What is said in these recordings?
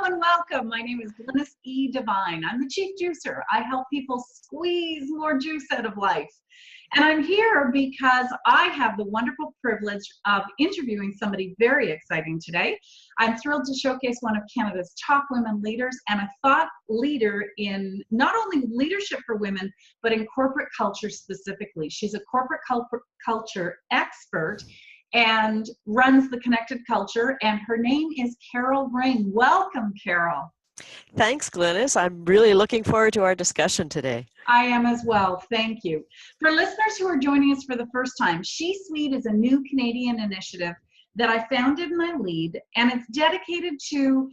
and welcome. My name is Glynis E. Devine. I'm the Chief Juicer. I help people squeeze more juice out of life. And I'm here because I have the wonderful privilege of interviewing somebody very exciting today. I'm thrilled to showcase one of Canada's top women leaders and a thought leader in not only leadership for women, but in corporate culture specifically. She's a corporate culture expert and runs the Connected Culture, and her name is Carol Ring. Welcome, Carol. Thanks, Glynis. I'm really looking forward to our discussion today. I am as well. Thank you. For listeners who are joining us for the first time, She Suite is a new Canadian initiative that I founded and I lead, and it's dedicated to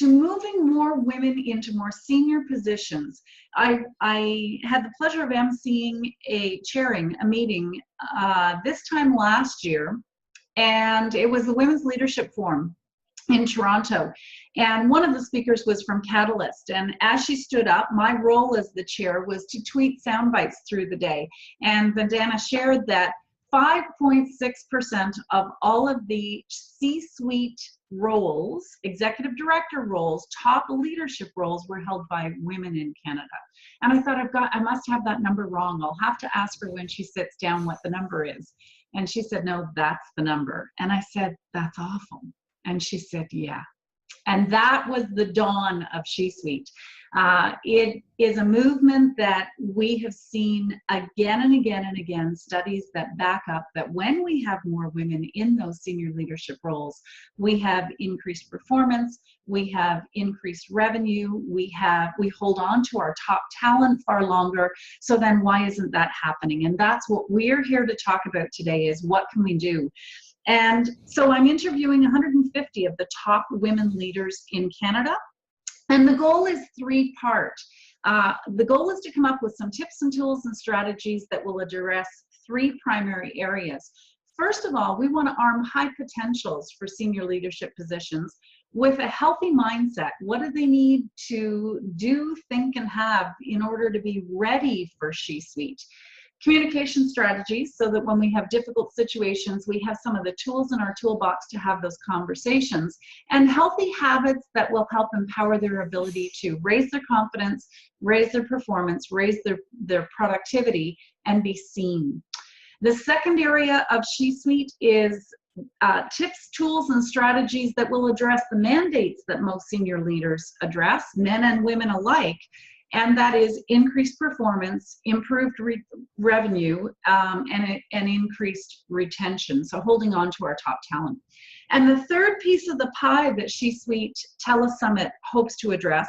moving more women into more senior positions. I had the pleasure of chairing a meeting this time last year, and it was the Women's Leadership Forum in Toronto. And one of the speakers was from Catalyst. And as she stood up, my role as the chair was to tweet sound bites through the day. And Vandana shared that 5.6% of all of the C-suite roles, executive director roles, top leadership roles were held by women in Canada. And I thought, I must have that number wrong. I'll have to ask her when she sits down what the number is. And she said, no, that's the number. And I said, that's awful. And she said, yeah. And that was the dawn of She Suite. It is a movement that we have seen again and again and again, studies that back up that when we have more women in those senior leadership roles, we have increased performance, we have increased revenue, we hold on to our top talent far longer. So then why isn't that happening? And that's what we're here to talk about today, is what can we do? And so I'm interviewing 150 of the top women leaders in Canada. And the goal is three-part. The goal is to come up with some tips and tools and strategies that will address three primary areas. First of all, we want to arm high potentials for senior leadership positions with a healthy mindset. What do they need to do, think, and have in order to be ready for She Suite? Communication strategies, so that when we have difficult situations, we have some of the tools in our toolbox to have those conversations, and healthy habits that will help empower their ability to raise their confidence, raise their performance, raise their productivity, and be seen. The second area of She Suite is tips, tools, and strategies that will address the mandates that most senior leaders address, men and women alike. And that is increased performance, improved revenue, and increased retention. So holding on to our top talent. And the third piece of the pie that She Suite Telesummit hopes to address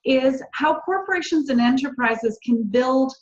is how corporations and enterprises can build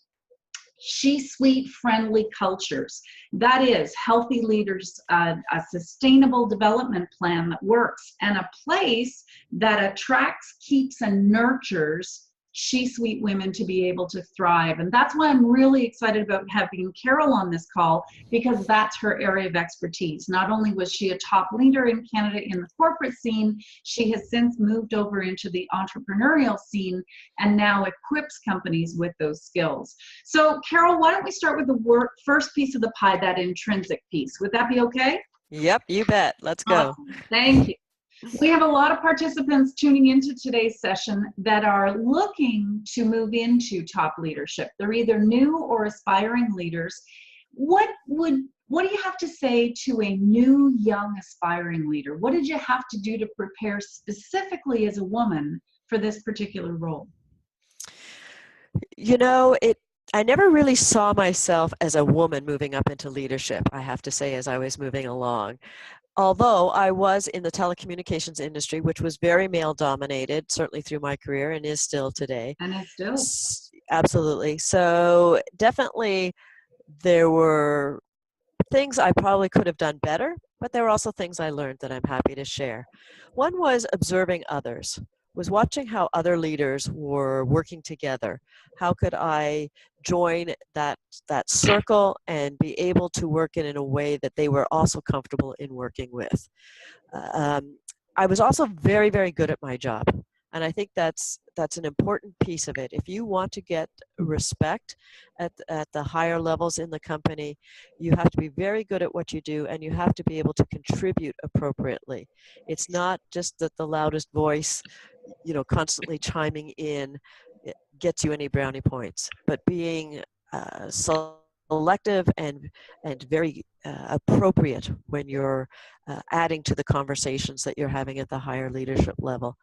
She Suite friendly cultures. That is healthy leaders, a sustainable development plan that works, and a place that attracts, keeps, and nurtures She Suite women to be able to thrive. And that's why I'm really excited about having Carol on this call, because that's her area of expertise. Not only was she a top leader in Canada in the corporate scene, she has since moved over into the entrepreneurial scene and now equips companies with those skills. So Carol, why don't we start with the first piece of the pie, that intrinsic piece. Would that be okay? Yep, you bet. Let's go. Awesome. Thank you. We have a lot of participants tuning into today's session that are looking to move into top leadership. They're either new or aspiring leaders. What do you have to say to a new, young, aspiring leader? What did you have to do to prepare specifically as a woman for this particular role? You know, I never really saw myself as a woman moving up into leadership, I have to say, as I was moving along. Although I was in the telecommunications industry, which was very male-dominated, certainly through my career, and is still today. And it's still. Absolutely. So definitely there were things I probably could have done better, but there were also things I learned that I'm happy to share. One was observing others, was watching how other leaders were working together. How could I join that circle and be able to work in a way that they were also comfortable in working with? I was also very, very good at my job. And I think that's an important piece of it. If you want to get respect at the higher levels in the company, you have to be very good at what you do, and you have to be able to contribute appropriately. It's not just that the loudest voice, constantly chiming in gets you any brownie points, but being selective and very appropriate when you're adding to the conversations that you're having at the higher leadership level.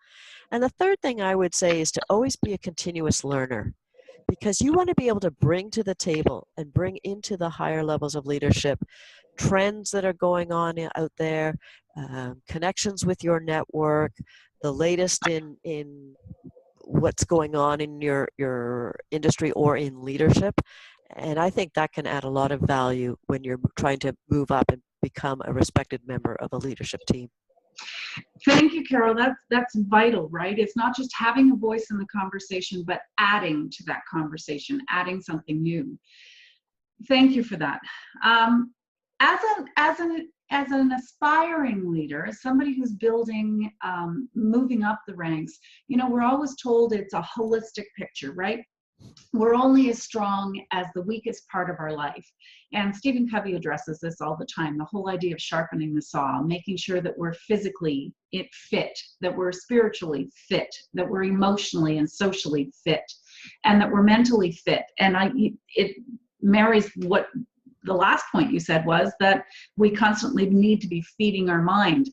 And the third thing I would say is to always be a continuous learner, because you want to be able to bring to the table and bring into the higher levels of leadership trends that are going on out there, connections with your network, the latest in what's going on in your industry or in leadership. And I think that can add a lot of value when you're trying to move up and become a respected member of a leadership team. Thank you, Carol. That's vital, right? It's not just having a voice in the conversation, but adding to that conversation, adding something new. Thank you for that. As an aspiring leader, as somebody who's building, moving up the ranks, we're always told it's a holistic picture, right? We're only as strong as the weakest part of our life. And Stephen Covey addresses this all the time, the whole idea of sharpening the saw, making sure that we're physically fit, that we're spiritually fit, that we're emotionally and socially fit, and that we're mentally fit. And it marries what the last point you said was that we constantly need to be feeding our mind.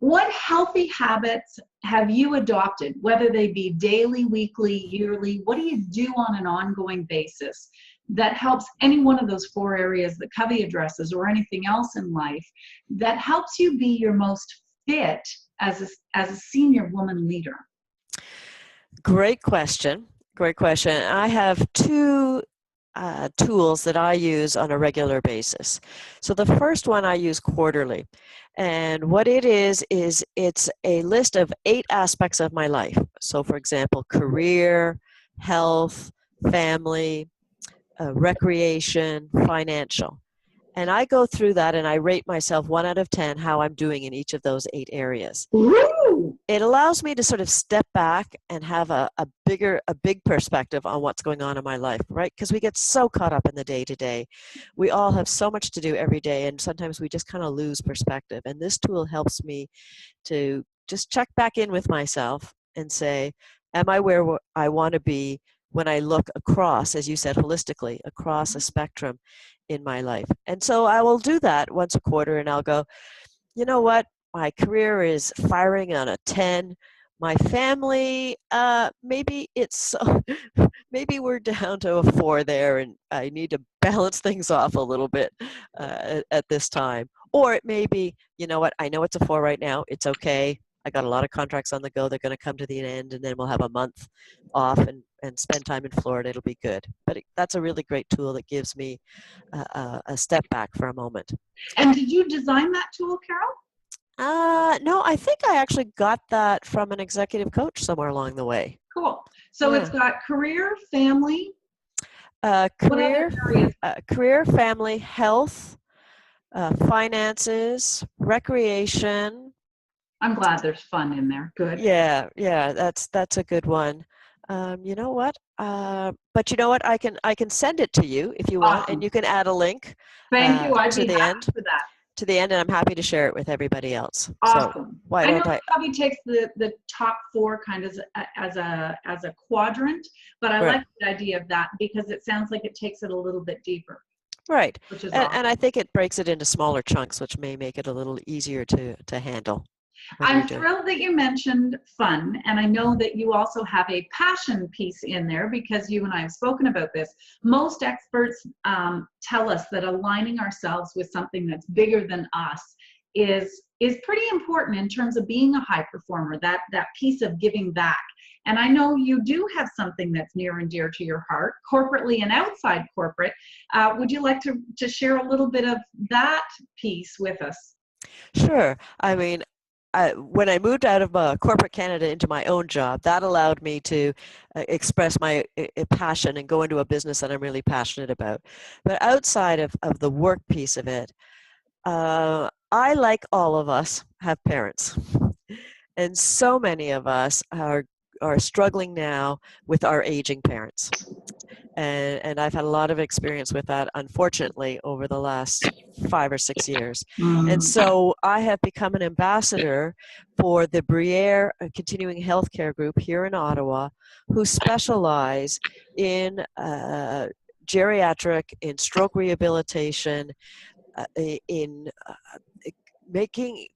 What healthy habits have you adopted, whether they be daily, weekly, yearly? What do you do on an ongoing basis that helps any one of those 4 areas that Covey addresses, or anything else in life, that helps you be your most fit as a senior woman leader? Great question. Great question. I have 2 tools that I use on a regular basis. So the first one I use quarterly. And what it is it's a list of 8 aspects of my life. So for example, career, health, family, recreation, financial. And I go through that and I rate myself 1 out of 10 how I'm doing in each of those 8 areas. Woo! It allows me to sort of step back and have a big perspective on what's going on in my life, right? Because we get so caught up in the day-to-day. We all have so much to do every day, and sometimes we just kind of lose perspective. And this tool helps me to just check back in with myself and say, am I where I want to be when I look across, as you said, holistically, across a spectrum in my life? And so I will do that once a quarter, and I'll go, you know what? My career is firing on a 10. My family, maybe maybe we're down to a 4 there, and I need to balance things off a little bit at this time. Or it may be, you know what? I know it's a 4 right now. It's okay. I got a lot of contracts on the go. They're going to come to the end, and then we'll have a month off and spend time in Florida. It'll be good. But that's a really great tool that gives me a step back for a moment. And did you design that tool, Carol? No, I think I actually got that from an executive coach somewhere along the way. Cool. So Yeah. It's got career, family, career, family, health, finances, recreation. I'm glad there's fun in there. Good. Yeah, that's a good one. You know what? But you know what? I can send it to you if you want, Awesome. and you can add a link. Thank you. I'd to be the happy end. for that. To the end, and I'm happy to share it with everybody else. Awesome. So why I know don't I? Covey takes the top 4 kind of as a quadrant, but I Right. like the idea of that because it sounds like it takes it a little bit deeper. Right. Which is And awesome. I think it breaks it into smaller chunks, which may make it a little easier to handle. I'm thrilled that you mentioned fun, and I know that you also have a passion piece in there because you and I have spoken about this. Most experts tell us that aligning ourselves with something that's bigger than us is pretty important in terms of being a high performer, that piece of giving back. And I know you do have something that's near and dear to your heart, corporately and outside corporate. Would you like to share a little bit of that piece with us? Sure. I mean, when I moved out of corporate Canada into my own job, that allowed me to express my passion and go into a business that I'm really passionate about. But outside of the work piece of it, I, like all of us, have parents. And so many of us are are struggling now with our aging parents. And I've had a lot of experience with that, unfortunately, over the last 5 or 6 years. And Mm. so I have become an ambassador for the Briere Continuing Healthcare Group here in Ottawa, who specialize in geriatric, in stroke rehabilitation, in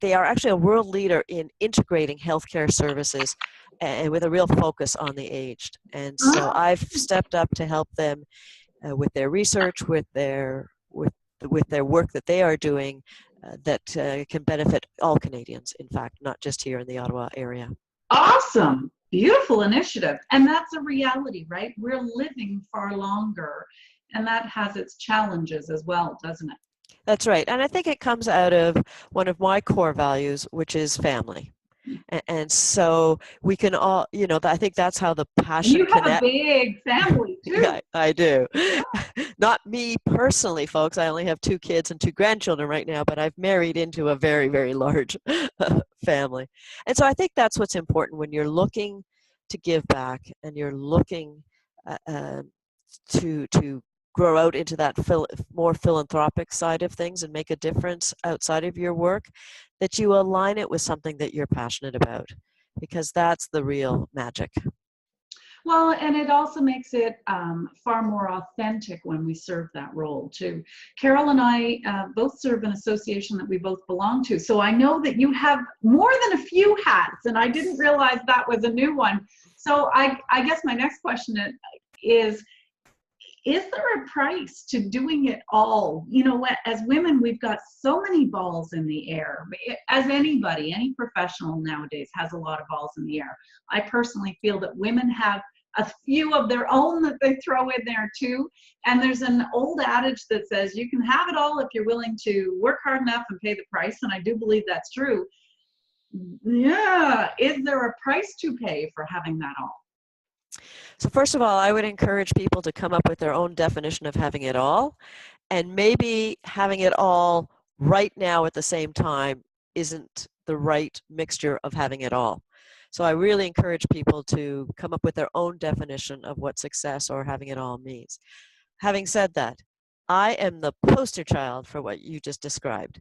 they are actually a world leader in integrating healthcare services and with a real focus on the aged. And so I've stepped up to help them with their research, with their work that they are doing that can benefit all Canadians, in fact, not just here in the Ottawa area. Awesome. Beautiful initiative. And that's a reality, right? We're living far longer, and that has its challenges as well, doesn't it? That's right. And I think it comes out of one of my core values, which is family. And so we can all, I think that's how the passion You have connect. a big family too. Yeah, I do. Not me personally, folks. I only have 2 kids and 2 grandchildren right now, but I've married into a very, very large family. And so I think that's what's important when you're looking to give back and you're looking to grow out into that more philanthropic side of things and make a difference outside of your work, that you align it with something that you're passionate about, because that's the real magic. Well, and it also makes it far more authentic when we serve that role too. Carol and I both serve an association that we both belong to. So I know that you have more than a few hats, and I didn't realize that was a new one. So I guess my next question is there a price to doing it all? As women, we've got so many balls in the air. As anybody, any professional nowadays has a lot of balls in the air. I personally feel that women have a few of their own that they throw in there too. And there's an old adage that says you can have it all if you're willing to work hard enough and pay the price. And I do believe that's true. Yeah. Is there a price to pay for having that all? So first of all, I would encourage people to come up with their own definition of having it all, and maybe having it all right now at the same time isn't the right mixture of having it all. So I really encourage people to come up with their own definition of what success or having it all means. Having said that, I am the poster child for what you just described.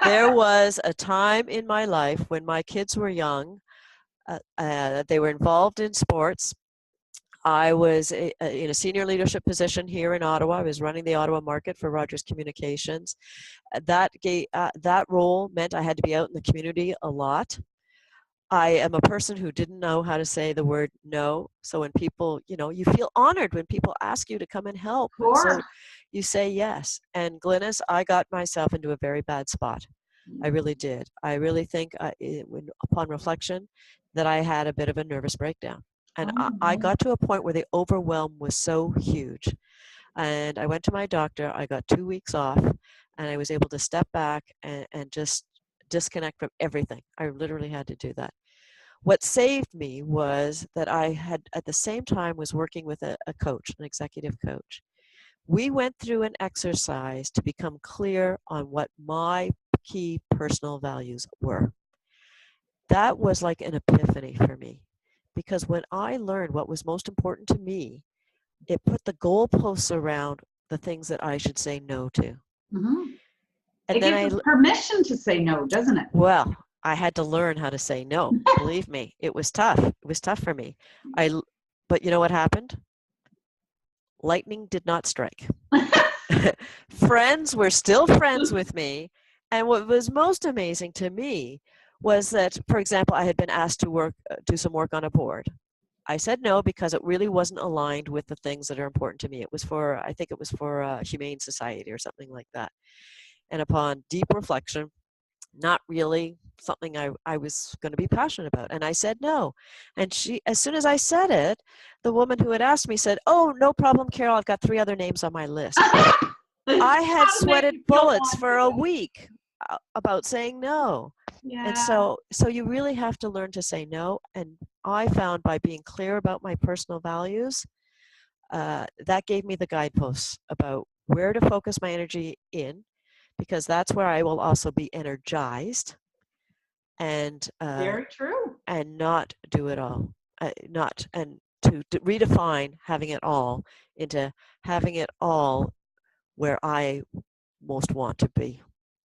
There was a time in my life when my kids were young, they were involved in sports. I was in a senior leadership position here in Ottawa. I was running the Ottawa market for Rogers Communications. That role meant I had to be out in the community a lot. I am a person who didn't know how to say the word no. So when people, you feel honored when people ask you to come and help. And so you say yes. And Glynis, I got myself into a very bad spot. I really did. I really think, upon reflection, that I had a bit of a nervous breakdown. And I got to a point where the overwhelm was so huge. And I went to my doctor. I got 2 weeks off, and I was able to step back and just disconnect from everything. I literally had to do that. What saved me was that I had, at the same time, was working with a coach, an executive coach. We went through an exercise to become clear on what my key personal values were. That was like an epiphany for me. Because when I learned what was most important to me, it put the goalposts around the things that I should say no to. Mm-hmm. And it then gives permission to say no, doesn't it? Well, I had to learn how to say no. Believe me, it was tough. It was tough for me. But you know what happened? Lightning did not strike. Friends were still friends with me. And what was most amazing to me was that, for example, I had been asked to do some work on a board. I said no because it really wasn't aligned with the things that are important to me. I think it was for a Humane Society or something like that. And upon deep reflection, not really something I was going to be passionate about. And I said no. And as soon as I said it, the woman who had asked me said, "Oh, no problem, Carol. I've got 3 other names on my list." I had sweated bullets for a week about saying no. Yeah. And so you really have to learn to say no. And I found by being clear about my personal values, that gave me the guideposts about where to focus my energy in, because that's where I will also be energized and very true, and not do it all. not and to redefine having it all into having it all where I most want to be.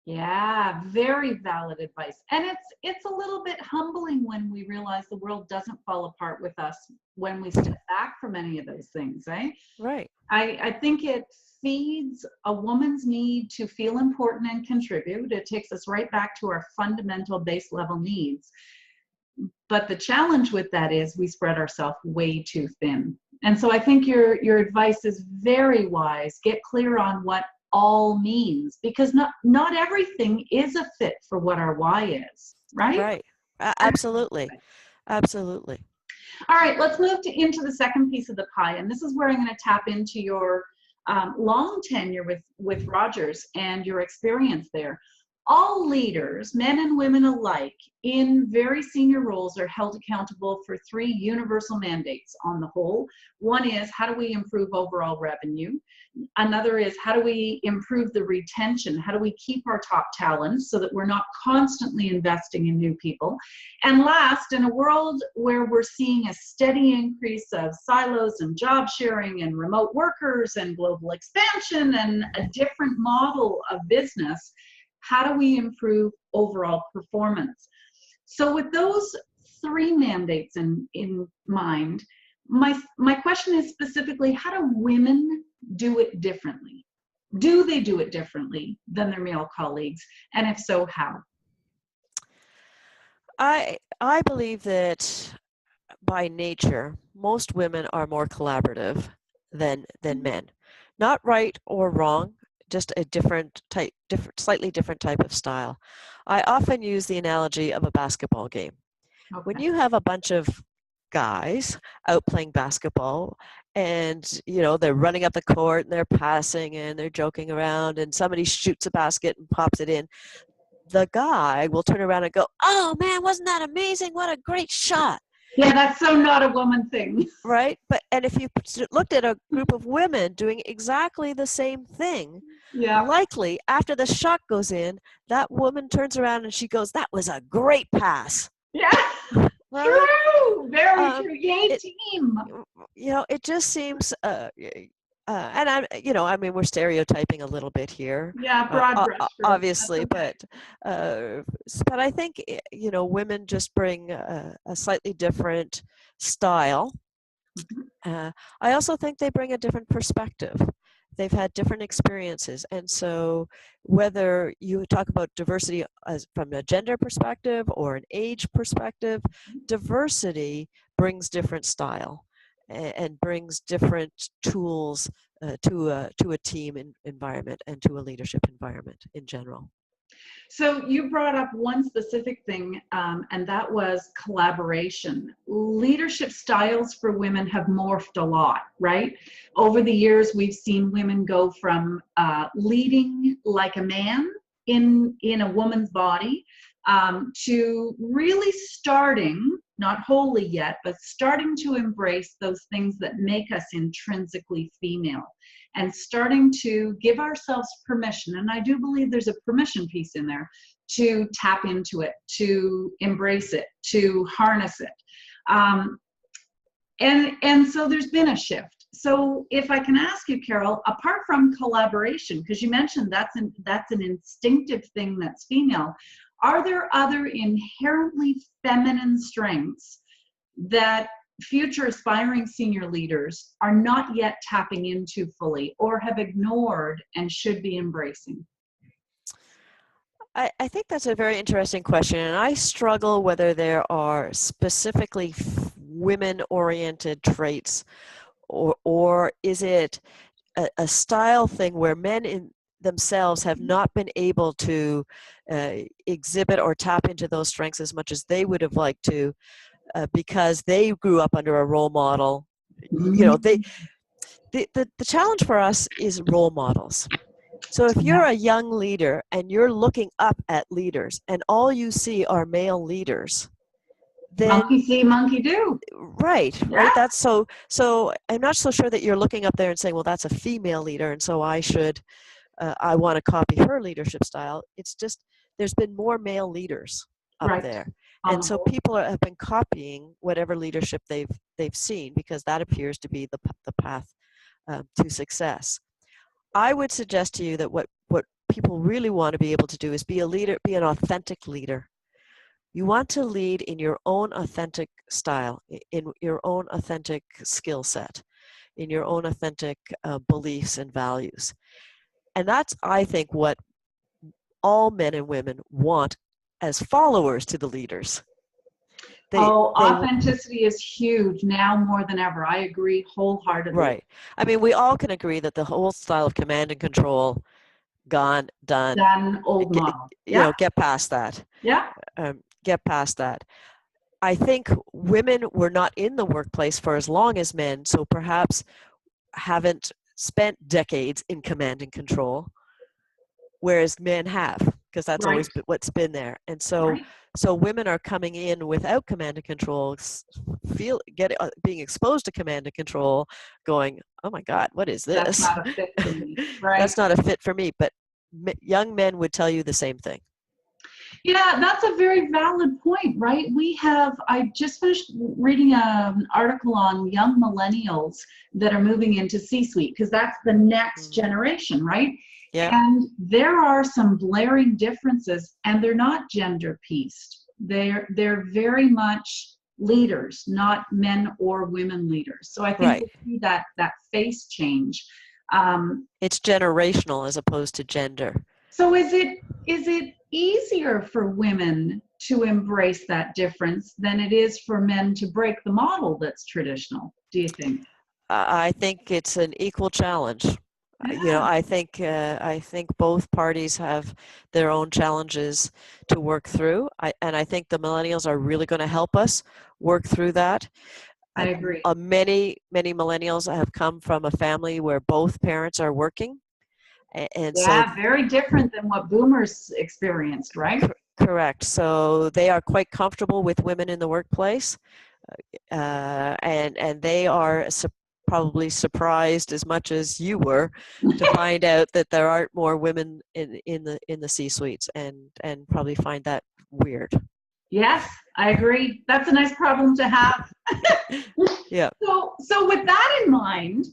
Yeah, very valid advice. And it's a little bit humbling when we realize the world doesn't fall apart with us when we step back from any of those things, right? Right. I think it feeds a woman's need to feel important and contribute. It takes us right back to our fundamental base level needs. But the challenge with that is we spread ourselves way too thin. And so I think your advice is very wise. Get clear on what all means, because not everything is a fit for what our why is, right? Right. Absolutely. Absolutely. All right, let's move into the second piece of the pie. And this is where I'm going to tap into your long tenure with Rogers and your experience there. All leaders, men and women alike, in very senior roles are held accountable for three universal mandates on the whole. One is, how do we improve overall revenue? Another is, how do we improve the retention? How do we keep our top talents so that we're not constantly investing in new people? And last, in a world where we're seeing a steady increase of silos and job sharing and remote workers and global expansion and a different model of business, how do we improve overall performance? So with those three mandates in mind, my question is specifically, how do women do it differently? Do they do it differently than their male colleagues? And if so, how? I believe that by nature, most women are more collaborative than men. Not right or wrong, just a slightly different type of style. I often use the analogy of a basketball game. Okay. When you have a bunch of guys out playing basketball and they're running up the court and they're passing and they're joking around and somebody shoots a basket and pops it in, the guy will turn around and go, "Oh man, wasn't that amazing? What a great shot." Yeah, that's so not a woman thing. Right? And if you looked at a group of women doing exactly the same thing, yeah, likely after the shot goes in, that woman turns around and she goes, "That was a great pass." Yeah, Right? true, very true. Yay, team. It just seems, and I mean, we're stereotyping a little bit here. Yeah, broad brush. Obviously, okay. but I think women just bring a slightly different style. I also think they bring a different perspective. They've had different experiences, and so whether you talk about diversity as from a gender perspective or an age perspective, diversity brings different style and brings different tools to a team environment and to a leadership environment in general. So you brought up one specific thing, and that was collaboration. Leadership styles for women have morphed a lot, right? Over the years, we've seen women go from leading like a man in a woman's body to really starting, not wholly yet, but starting to embrace those things that make us intrinsically female and starting to give ourselves permission. And I do believe there's a permission piece in there to tap into it, to embrace it, to harness it. And so there's been a shift. So if I can ask you, Carol, apart from collaboration, because you mentioned that's an instinctive thing that's female, are there other inherently feminine strengths that future aspiring senior leaders are not yet tapping into fully or have ignored and should be embracing? I think that's a very interesting question, and I struggle whether there are specifically women-oriented traits or is it a style thing where men in themselves have not been able to exhibit or tap into those strengths as much as they would have liked to because they grew up under a role model. The challenge for us is role models. So if you're a young leader and you're looking up at leaders and all you see are male leaders, then monkey see, monkey do. Right. That's so I'm not so sure that you're looking up there and saying, well, that's a female leader, and so I want to copy her leadership style. It's just there's been more male leaders up there. On And the so whole. people have been copying whatever leadership they've seen, because that appears to be the path to success. I would suggest to you that what people really want to be able to do is be a leader, be an authentic leader. You want to lead in your own authentic style, in your own authentic skill set, in your own authentic beliefs and values. And that's, I think, what all men and women want as followers to the leaders. Oh, authenticity is huge now more than ever. I agree wholeheartedly. Right. I mean, we all can agree that the whole style of command and control, gone, done. Done, old model. You know, get past that. Yeah. Get past that. I think women were not in the workplace for as long as men, so perhaps haven't spent decades in command and control, whereas men have, because that's always what's been there. And so so women are coming in without command and control, being exposed to command and control, going, oh my God, what is this? That's not a fit for me. Right. That's not a fit for me. But young men would tell you the same thing. Yeah, that's a very valid point, right? I just finished reading an article on young millennials that are moving into C-suite, because that's the next generation, right? Yeah. And there are some glaring differences, and they're not gender pieced. They're very much leaders, not men or women leaders. So I think we see that face change. It's generational as opposed to gender. So is it easier for women to embrace that difference than it is for men to break the model that's traditional, do you think? I think it's an equal challenge. Yeah. You know, I think both parties have their own challenges to work through. And I think the millennials are really going to help us work through that. I agree. Many millennials have come from a family where both parents are working. And yeah, so very different than what boomers experienced, right? Correct. So they are quite comfortable with women in the workplace, and they are probably surprised as much as you were to find out that there aren't more women in the C-suites, and probably find that weird. Yes, I agree. That's a nice problem to have. Yeah. So with that in mind,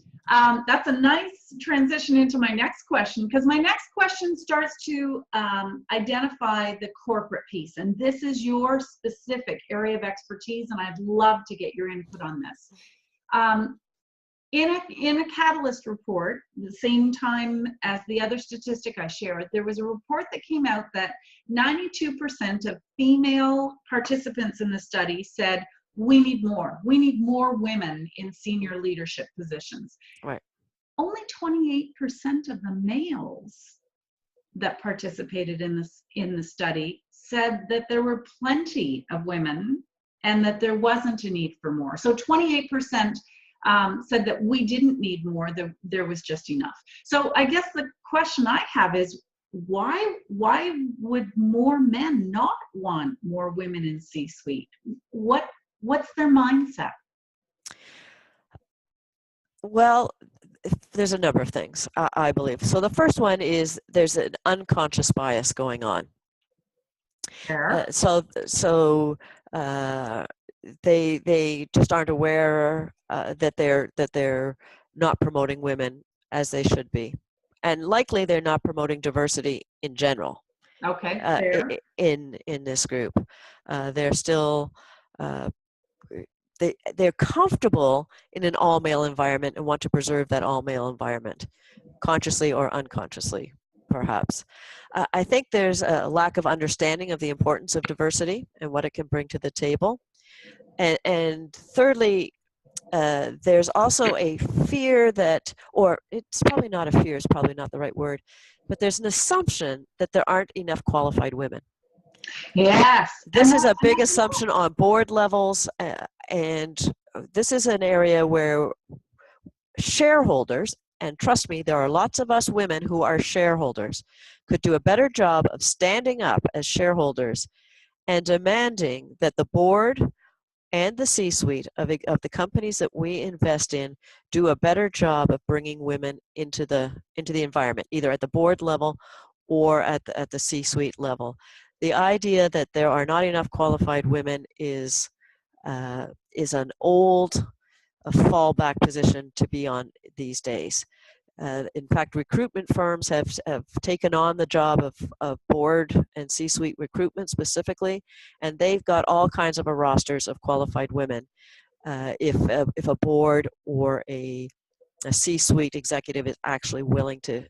that's a nice transition into my next question, because my next question starts to identify the corporate piece. And this is your specific area of expertise, and I'd love to get your input on this. In a Catalyst report, the same time as the other statistic I shared, there was a report that came out that 92% of female participants in the study said, we need more. We need more women in senior leadership positions. Right. Only 28% of the males that participated in the study said that there were plenty of women and that there wasn't a need for more. So 28% said that we didn't need more, there was just enough. So I guess the question I have is, why would more men not want more women in C-suite? What's their mindset? Well, there's a number of things, I believe. So the first one is there's an unconscious bias going on. Sure. They just aren't aware that they're not promoting women as they should be, and likely they're not promoting diversity in general. Okay. Fair. In this group, they're still they're comfortable in an all-male environment and want to preserve that all-male environment, consciously or unconsciously, perhaps. I think there's a lack of understanding of the importance of diversity and what it can bring to the table. And thirdly, there's also a fear that, or it's probably not a fear, it's probably not the right word, but there's an assumption that there aren't enough qualified women. Yes. This is a big assumption on board levels, and this is an area where shareholders, and trust me, there are lots of us women who are shareholders, could do a better job of standing up as shareholders and demanding that the board and the C-suite of the companies that we invest in do a better job of bringing women into the environment, either at the board level or at the C-suite level. The idea that there are not enough qualified women is an old fallback position to be on these days. In fact, recruitment firms have taken on the job of board and C-suite recruitment specifically, and they've got all kinds of rosters of qualified women. If a board or a C-suite executive is actually willing to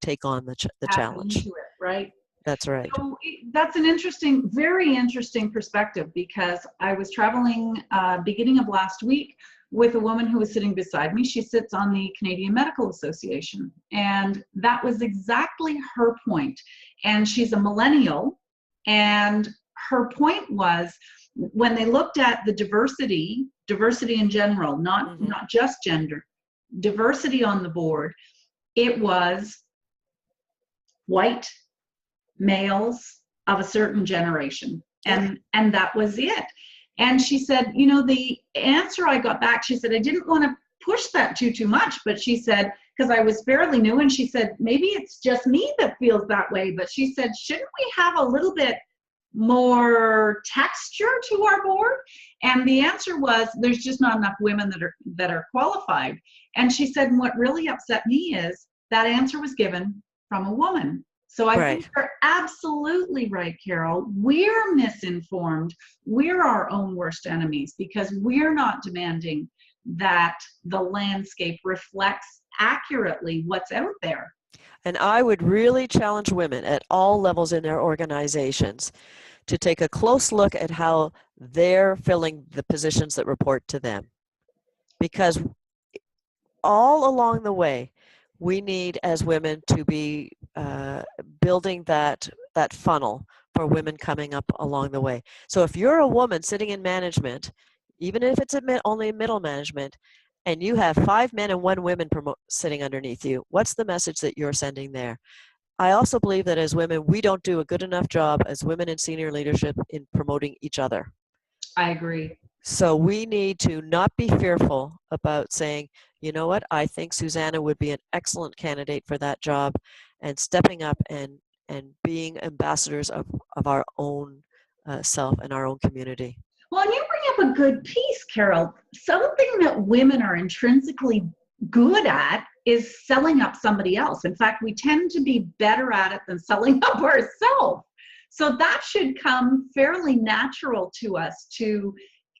take on the challenge. Into it, right? That's right. So that's an interesting, very interesting perspective, because I was traveling beginning of last week with a woman who was sitting beside me. She sits on the Canadian Medical Association, and that was exactly her point. And she's a millennial, and her point was, when they looked at the diversity in general, not just gender, diversity on the board, it was white males of a certain generation, and that was it. And she said, you know, the answer I got back, she said, I didn't want to push that too much, but she said, because I was fairly new, and she said, maybe it's just me that feels that way, but she said, shouldn't we have a little bit more texture to our board? And the answer was, there's just not enough women that are qualified. And she said, what really upset me is that answer was given from a woman. So I think you're absolutely right, Carol. We're misinformed. We're our own worst enemies, because we're not demanding that the landscape reflects accurately what's out there. And I would really challenge women at all levels in their organizations to take a close look at how they're filling the positions that report to them. Because all along the way, we need, as women, to be building that funnel for women coming up along the way. So if you're a woman sitting in management, even if it's only middle management, and you have 5 men and 1 woman sitting underneath you, what's the message that you're sending there? I also believe that as women, we don't do a good enough job as women in senior leadership in promoting each other. I agree. So we need to not be fearful about saying, you know what, I think Susanna would be an excellent candidate for that job, and stepping up and being ambassadors of our own self and our own community. Well, and you bring up a good piece, Carol. Something that women are intrinsically good at is selling up somebody else. In fact, we tend to be better at it than selling up ourselves. So that should come fairly natural to us to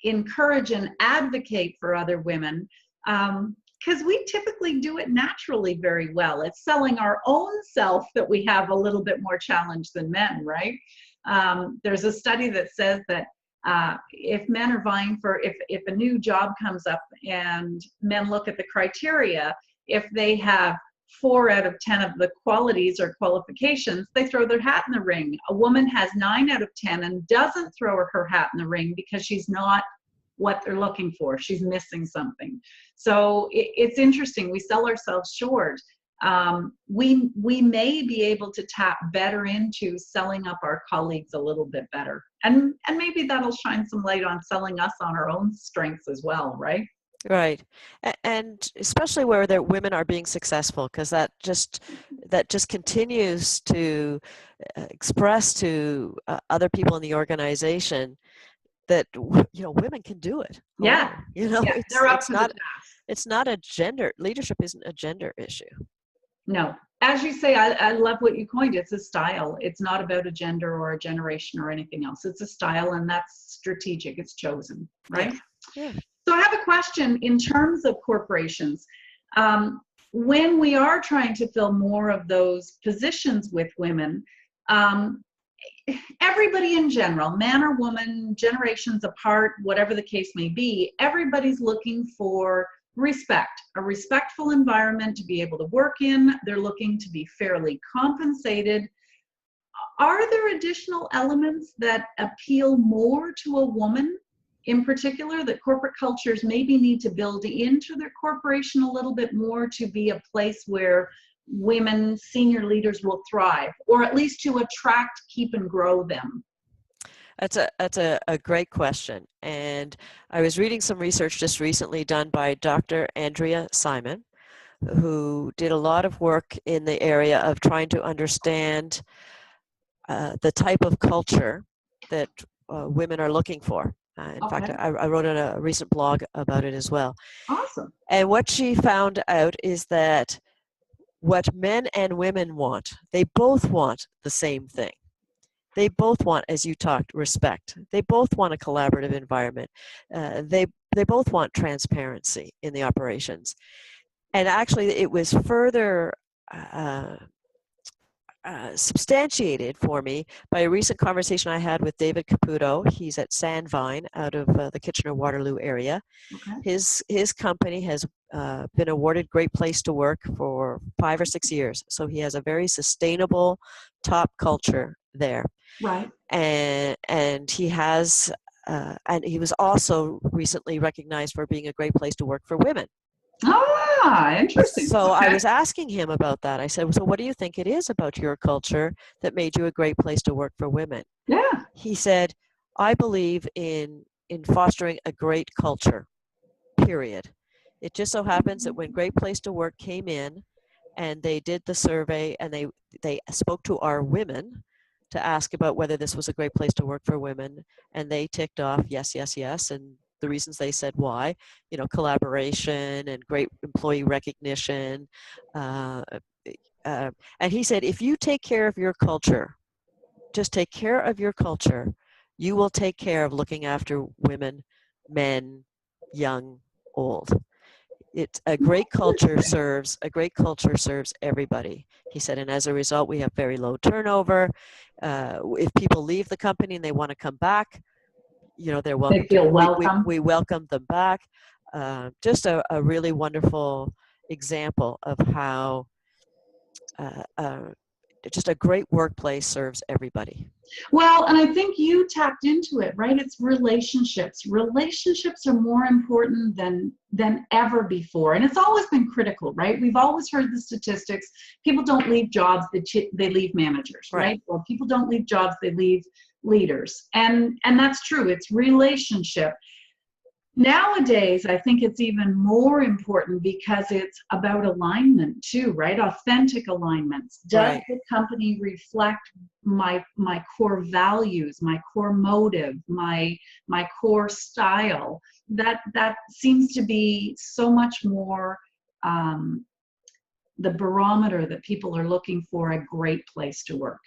encourage and advocate for other women, because we typically do it naturally very well. It's selling our own self that we have a little bit more challenge than men, right? There's a study that says that if men are vying for, if a new job comes up and men look at the criteria, if they have 4 out of 10 of the qualities or qualifications, they throw their hat in the ring. A woman has 9 out of 10 and doesn't throw her hat in the ring because she's not what they're looking for. She's missing something. So it's interesting. We sell ourselves short. We may be able to tap better into selling up our colleagues a little bit better. And maybe that'll shine some light on selling us on our own strengths as well, right? Right. And especially where women are being successful, because that just continues to express to other people in the organization that, you know, women can do it. Yeah. You know, yeah, it's not a gender, leadership isn't a gender issue. No. As you say, I love what you coined. It's a style. It's not about a gender or a generation or anything else. It's a style, and that's strategic. It's chosen, right? Yeah. So I have a question in terms of corporations. When we are trying to fill more of those positions with women, everybody in general, man or woman, generations apart, whatever the case may be, everybody's looking for respect, a respectful environment to be able to work in. They're looking to be fairly compensated. Are there additional elements that appeal more to a woman in particular that corporate cultures maybe need to build into their corporation a little bit more to be a place where women senior leaders will thrive, or at least to attract, keep, and grow them? That's a great question. And I was reading some research just recently done by Dr. Andrea Simon, who did a lot of work in the area of trying to understand the type of culture that women are looking for. In fact, Okay. I wrote in a recent blog about it as well. Awesome. And what she found out is that what men and women want, they both want the same thing. They both want, as you talked, respect. They both want a collaborative environment. They both want transparency in the operations. And actually, it was further substantiated for me by a recent conversation I had with David Caputo. He's at Sandvine out of the Kitchener-Waterloo area. Okay. His company has been awarded Great Place to Work for 5 or 6 years. So he has a very sustainable top culture there. Right. And he has, and he was also recently recognized for being a great place to work for women. Ah, interesting. So okay. I was asking him about that. I said, so what do you think it is about your culture that made you a great place to work for women? Yeah. He said, I believe in fostering a great culture, period. It just so happens that when Great Place to Work came in and they did the survey and they spoke to our women to ask about whether this was a great place to work for women, and they ticked off yes, yes, yes, and the reasons they said why, collaboration and great employee recognition. And he said, if you take care of your culture, just take care of your culture, you will take care of looking after women, men, young, old. It's a great culture serves everybody, he said, and as a result we have very low turnover. If people leave the company and they want to come back, they're welcome. They feel welcome. We welcome them back. Just a really wonderful example of how just a great workplace serves everybody. Well, and I think you tapped into it, right? It's relationships. Relationships are more important than ever before. And it's always been critical, right? We've always heard the statistics. People don't leave jobs, they leave managers, right? Or people don't leave jobs, they leave leaders. And that's true. It's relationship. Nowadays, I think it's even more important because it's about alignment too, right? Authentic alignments. Does the company reflect my core values, my core motive, my core style? That seems to be so much more the barometer that people are looking for a great place to work.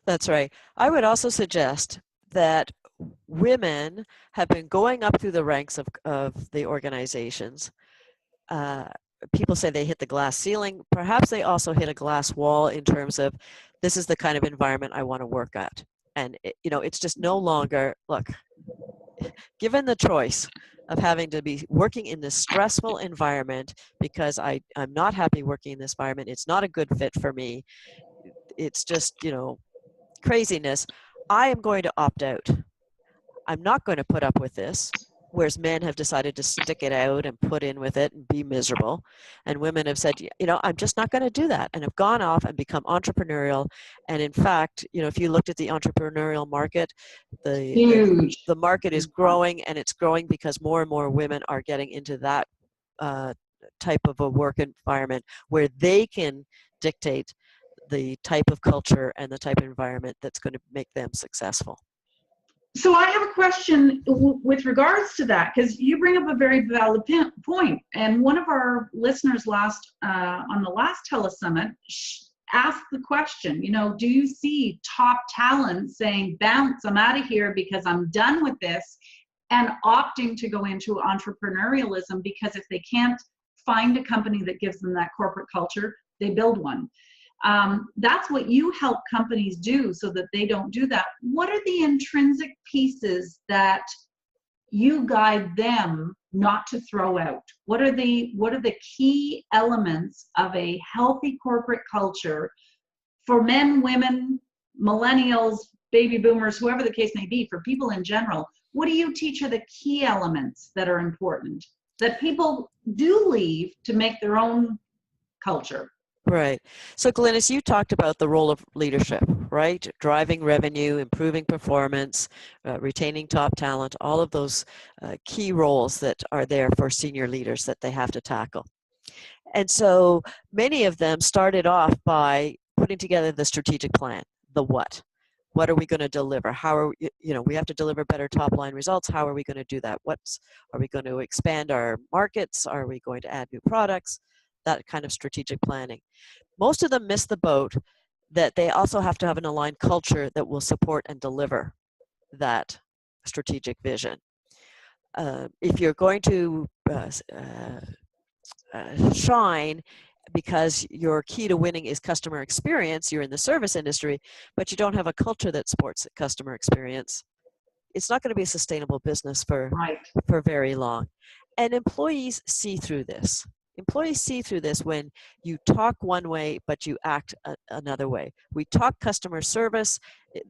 That's right. I would also suggest that women have been going up through the ranks of the organizations. People say they hit the glass ceiling. Perhaps they also hit a glass wall in terms of, this is the kind of environment I want to work at. And it's just no longer, look, given the choice of having to be working in this stressful environment because I'm not happy working in this environment, it's not a good fit for me, it's just, craziness, I am going to opt out. I'm not going to put up with this, whereas men have decided to stick it out and put in with it and be miserable. And women have said, I'm just not going to do that, and have gone off and become entrepreneurial. And in fact, if you looked at the entrepreneurial market, the market is growing, and it's growing because more and more women are getting into that type of a work environment where they can dictate the type of culture and the type of environment that's going to make them successful. So I have a question with regards to that, because you bring up a very valid point. And one of our listeners on the last telesummit asked the question, do you see top talent saying, bounce, I'm out of here because I'm done with this, and opting to go into entrepreneurialism because if they can't find a company that gives them that corporate culture, they build one. That's what you help companies do so that they don't do that. What are the intrinsic pieces that you guide them not to throw out? What are the key elements of a healthy corporate culture for men, women, millennials, baby boomers, whoever the case may be, for people in general? What do you teach are the key elements that are important that people do leave to make their own culture? Right. So Glynis, you talked about the role of leadership, right? Driving revenue, improving performance, retaining top talent, all of those key roles that are there for senior leaders that they have to tackle. And so many of them started off by putting together the strategic plan, the what. What are we going to deliver? How are we have to deliver better top line results. How are we going to do that? Are we going to expand our markets? Are we going to add new products? That kind of strategic planning. Most of them miss the boat that they also have to have an aligned culture that will support and deliver that strategic vision. If you're going to shine because your key to winning is customer experience, you're in the service industry, but you don't have a culture that supports customer experience, it's not going to be a sustainable business for very long. And employees see through this. Employees see through this when you talk one way, but you act another way. We talk customer service,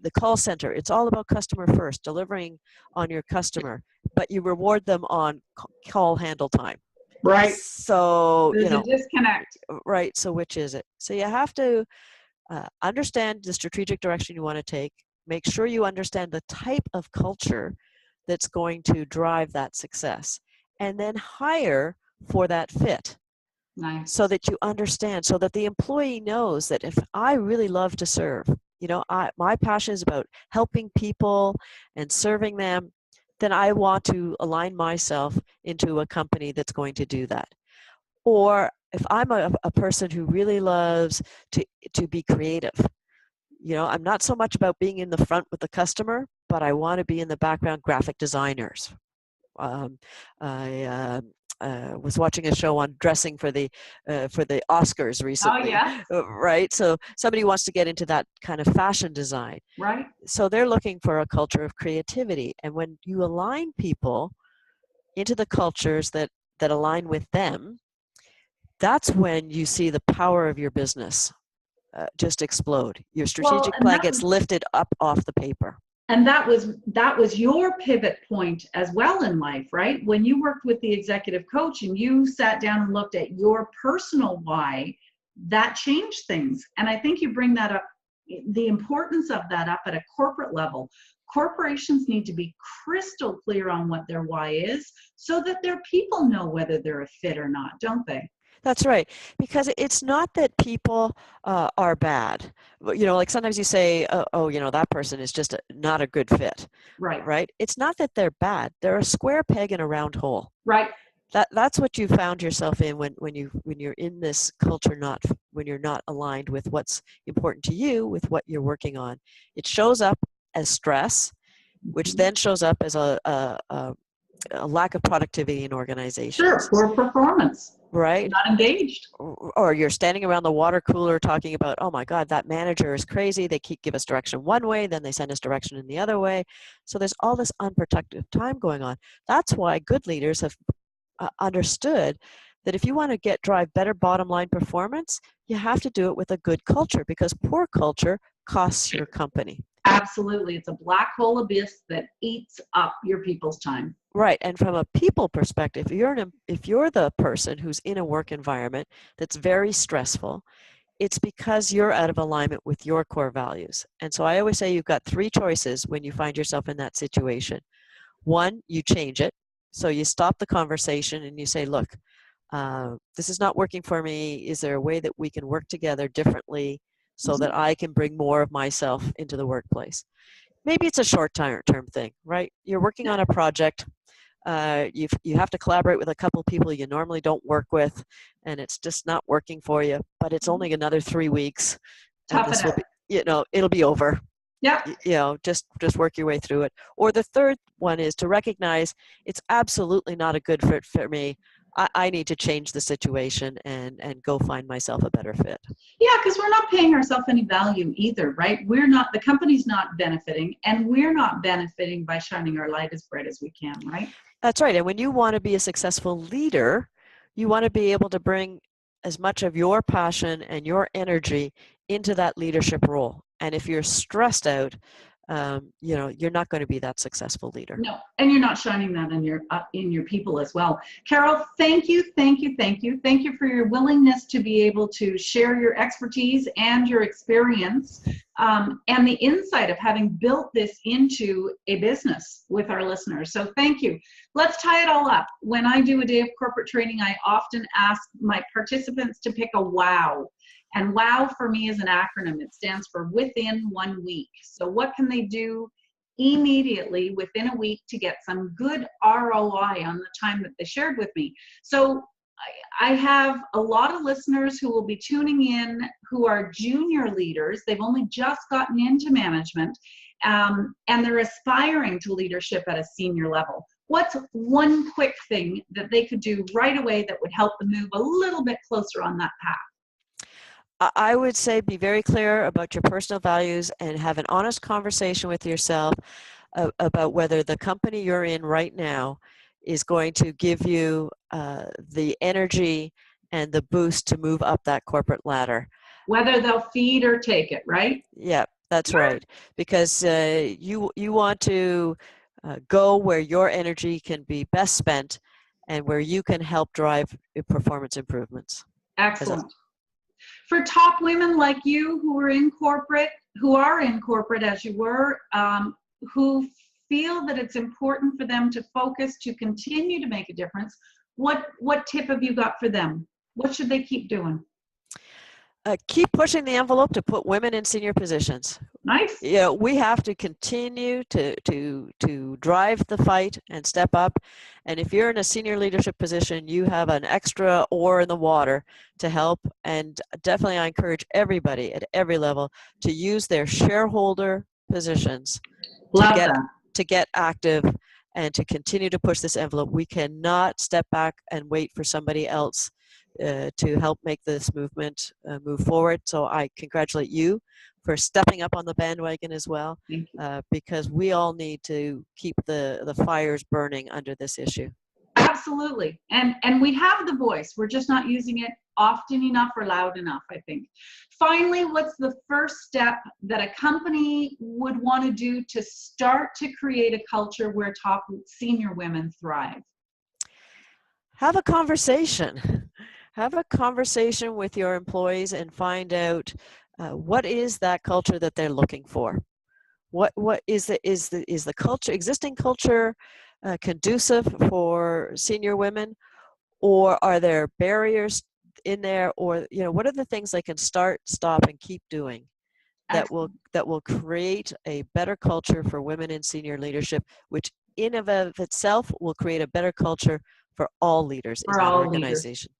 the call center, it's all about customer first, delivering on your customer, but you reward them on call handle time. Right. So, there's a disconnect. Right. So which is it? So you have to understand the strategic direction you want to take. Make sure you understand the type of culture that's going to drive that success. And then hire for that fit. Nice. So that you understand, so that the employee knows that if I really love to serve, my passion is about helping people and serving them, then I want to align myself into a company that's going to do that. Or if I'm a person who really loves to be creative, I'm not so much about being in the front with the customer, but I want to be in the background, graphic designers. I was watching a show on dressing for the Oscars recently. Oh, yeah. Right? So somebody wants to get into that kind of fashion design. Right. So they're looking for a culture of creativity. And when you align people into the cultures that align with them, that's when you see the power of your business just explode. Your strategic plan gets lifted up off the paper. And that was your pivot point as well in life, right? When you worked with the executive coach and you sat down and looked at your personal why, that changed things. And I think you bring that up, the importance of that up at a corporate level. Corporations need to be crystal clear on what their why is so that their people know whether they're a fit or not, don't they? That's right, because it's not that people are bad. Like sometimes you say, that person is just not a good fit. Right? It's not that they're bad. They're a square peg in a round hole. Right. That's what you found yourself in when you're in this culture, when you're not aligned with what's important to you, with what you're working on. It shows up as stress, which then shows up as a lack of productivity in organizations. Sure, poor performance. Right? Not engaged. Or you're standing around the water cooler talking about, oh my God, that manager is crazy. They give us direction one way, then they send us direction in the other way. So there's all this unproductive time going on. That's why good leaders have understood that if you want to drive better bottom line performance, you have to do it with a good culture, because poor culture costs your company. Absolutely. It's a black hole abyss that eats up your people's time. Right. And from a people perspective, if you're the person who's in a work environment that's very stressful, it's because you're out of alignment with your core values. And so I always say you've got three choices when you find yourself in that situation. One, you change it. So you stop the conversation and you say, look, this is not working for me. Is there a way that we can work together differently so that I can bring more of myself into the workplace? Maybe it's a short-term thing, right? You're working on a project. You have to collaborate with a couple of people you normally don't work with, and it's just not working for you. But it's only another 3 weeks, and this will be, it'll be over. Yeah. Just work your way through it. Or the third one is to recognize it's absolutely not a good fit for me. I need to change the situation and go find myself a better fit. Yeah, because we're not paying ourselves any value either, right? The company's not benefiting, and we're not benefiting by shining our light as bright as we can, right? That's right. And when you want to be a successful leader, you want to be able to bring as much of your passion and your energy into that leadership role. And if you're stressed out, you're not going to be that successful leader. No, and you're not shining that in your people as well. Carol, thank you for your willingness to be able to share your expertise and your experience and the insight of having built this into a business with our listeners. So thank you. Let's tie it all up. When I do a day of corporate training, I often ask my participants to pick a WOW. And WOW for me is an acronym. It stands for within 1 week. So what can they do immediately within a week to get some good ROI on the time that they shared with me? So I have a lot of listeners who will be tuning in who are junior leaders. They've only just gotten into management, and they're aspiring to leadership at a senior level. What's one quick thing that they could do right away that would help them move a little bit closer on that path? I would say be very clear about your personal values and have an honest conversation with yourself about whether the company you're in right now is going to give you the energy and the boost to move up that corporate ladder. Whether they'll feed or take it, right? Yeah, that's right. Because you want to go where your energy can be best spent and where you can help drive performance improvements. Excellent. For top women like you who are in corporate as you were, who feel that it's important for them to focus to continue to make a difference, what tip have you got for them? What should they keep doing? Keep pushing the envelope to put women in senior positions. Nice. Yeah, we have to continue to drive the fight and step up. And if you're in a senior leadership position, you have an extra oar in the water to help. And definitely I encourage everybody at every level to use their shareholder positions to get active and to continue to push this envelope. We cannot step back and wait for somebody else to help make this movement move forward. So I congratulate you for stepping up on the bandwagon as well, because we all need to keep the fires burning under this issue. Absolutely. And we have the voice. We're just not using it often enough or loud enough, I think. Finally, what's the first step that a company would want to do to start to create a culture where top senior women thrive? Have a conversation. Have a conversation with your employees and find out what is that culture that they're looking for. What is the culture, existing culture, conducive for senior women, or are there barriers in there, or what are the things they can start, stop, and keep doing that will create a better culture for women in senior leadership, which in and of itself will create a better culture for all leaders in that organization.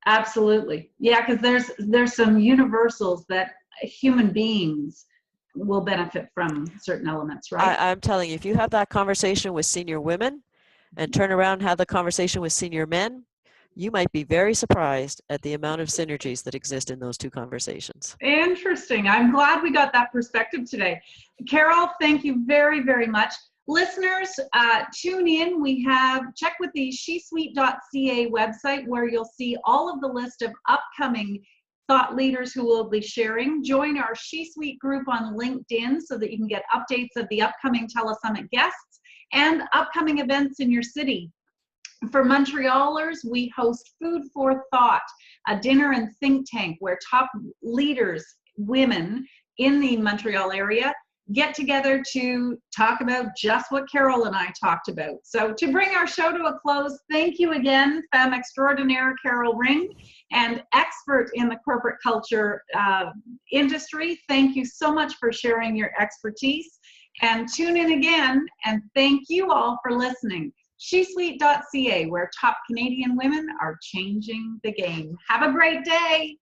Absolutely. Yeah, because there's some universals that human beings will benefit from certain elements, right? I'm telling you, if you have that conversation with senior women and turn around and have the conversation with senior men, you might be very surprised at the amount of synergies that exist in those two conversations. Interesting. I'm glad we got that perspective today. Carol, thank you very, very much. Listeners, tune in. Check with the shesuite.ca website where you'll see all of the list of upcoming thought leaders who will be sharing. Join our She Suite group on LinkedIn so that you can get updates of the upcoming TeleSummit guests and upcoming events in your city. For Montrealers, we host Food for Thought, a dinner and think tank where top leaders, women in the Montreal area, get together to talk about just what Carol and I talked about. So to bring our show to a close, thank you again, femme extraordinaire Carol Ring, and expert in the corporate culture industry. Thank you so much for sharing your expertise. And tune in again, and thank you all for listening. shesuite.ca, where top Canadian women are changing the game. Have a great day.